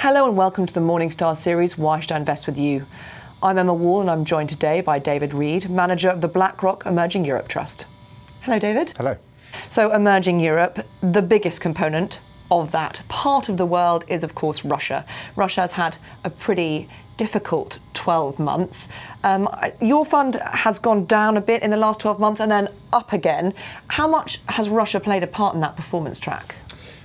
Hello and welcome to the Morningstar series, Why Should I Invest With You? I'm Emma Wall and I'm joined today by David Reed, manager of the BlackRock Emerging Europe Trust. Hello, David. Hello. So Emerging Europe, the biggest component of that part of the world is, of course, Russia. Russia has had a pretty difficult 12 months. Your fund has gone down a bit in the last 12 months and then up again. How much has Russia played a part in that performance track?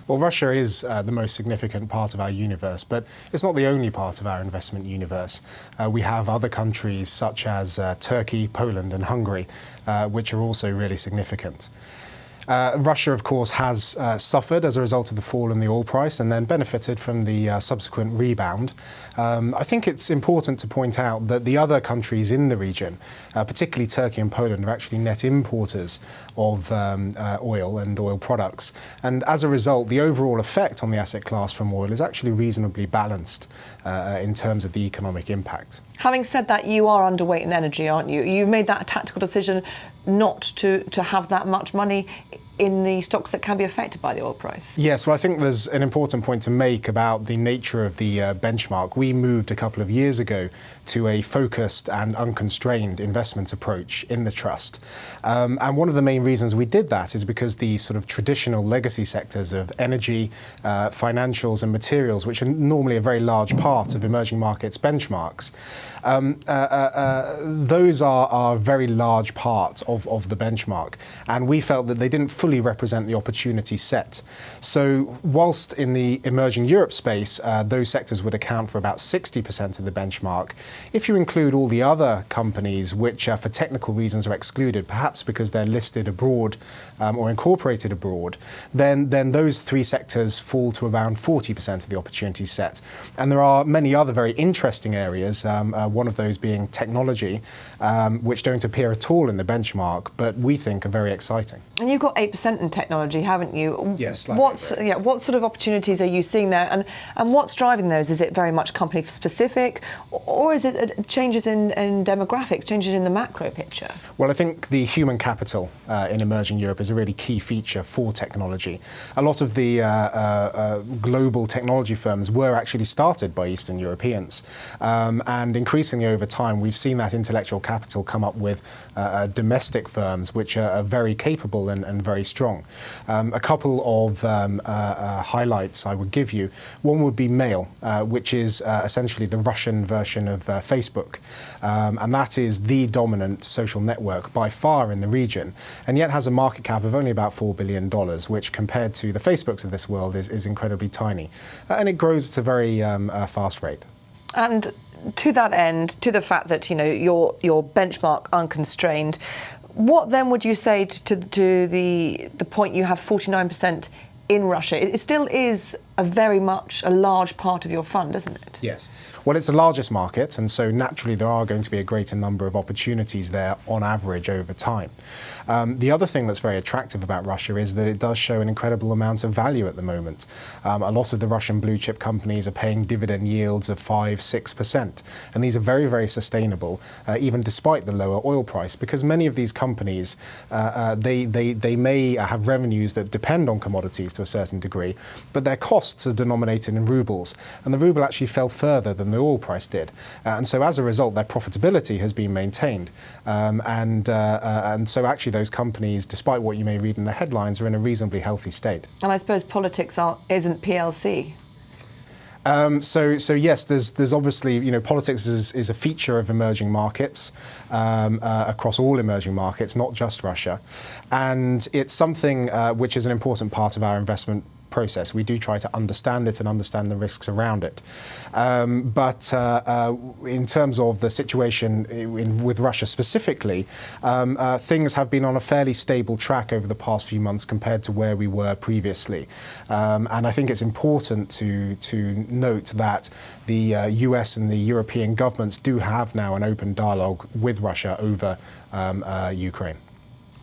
Well, Russia is the most significant part of our universe, but it's not the only part of our investment universe. We have other countries such as Turkey, Poland and Hungary, which are also really significant. Russia, of course, has suffered as a result of the fall in the oil price and then benefited from the subsequent rebound. I think it's important to point out that the other countries in the region, particularly Turkey and Poland, are actually net importers of oil and oil products. And as a result, the overall effect on the asset class from oil is actually reasonably balanced in terms of the economic impact. Having said that, you are underweight in energy, aren't you? You've made that a tactical decision not to have that much money in the stocks that can be affected by the oil price. Yes, well, I think there's an important point to make about the nature of the benchmark. We moved a couple of years ago to a focused and unconstrained investment approach in the trust. And one of the main reasons we did that is because the sort of traditional legacy sectors of energy, financials and materials, which are normally a very large part of emerging markets benchmarks, those are a very large part of the benchmark. And we felt that they didn't fully represent the opportunity set. So whilst in the emerging Europe space, those sectors would account for about 60% of the benchmark, if you include all the other companies which for technical reasons are excluded, perhaps because they're listed abroad or incorporated abroad, then those three sectors fall to around 40% of the opportunity set. And there are many other very interesting areas, one of those being technology, which don't appear at all in the benchmark, but we think are very exciting. And you've got 8% in technology, haven't you? Yes. What sort of opportunities are you seeing there, and what's driving those? Is it very much company specific, or is it changes in demographics, changes in the macro picture? Well, I think the human capital in emerging Europe is a really key feature for technology. A lot of the global technology firms were actually started by Eastern Europeans, and increasingly over time we've seen that intellectual capital come up with domestic firms which are very capable and very strong. A couple of highlights I would give you. One would be Mail, which is essentially the Russian version of Facebook. And that is the dominant social network by far in the region, and yet has a market cap of only about $4 billion, which compared to the Facebooks of this world is incredibly tiny. And it grows at a very fast rate. And to that end, to the fact that your benchmark unconstrained, what then would you say to the point you have 49% in Russia? It still is very much a large part of your fund, isn't it? Yes. Well, it's the largest market, and so naturally there are going to be a greater number of opportunities there on average over time. The other thing that's very attractive about Russia is that it does show an incredible amount of value at the moment. A lot of the Russian blue chip companies are paying dividend yields of 5–6%, and these are very, very sustainable, even despite the lower oil price, because many of these companies, they may have revenues that depend on commodities to a certain degree, but their costs are denominated in rubles, and the ruble actually fell further than the oil price did, and so as a result their profitability has been maintained, and so actually those companies, despite what you may read in the headlines, are in a reasonably healthy state. And I suppose politics isn't PLC. So yes, there's obviously, politics is a feature of emerging markets, across all emerging markets, not just Russia, and it's something which is an important part of our investment process. We do try to understand it and understand the risks around it. But in terms of the situation with Russia specifically, things have been on a fairly stable track over the past few months compared to where we were previously. And I think it's important to note that the US and the European governments do have now an open dialogue with Russia over Ukraine.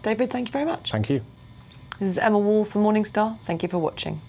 David, thank you very much. Thank you. This is Emma Wall for Morningstar. Thank you for watching.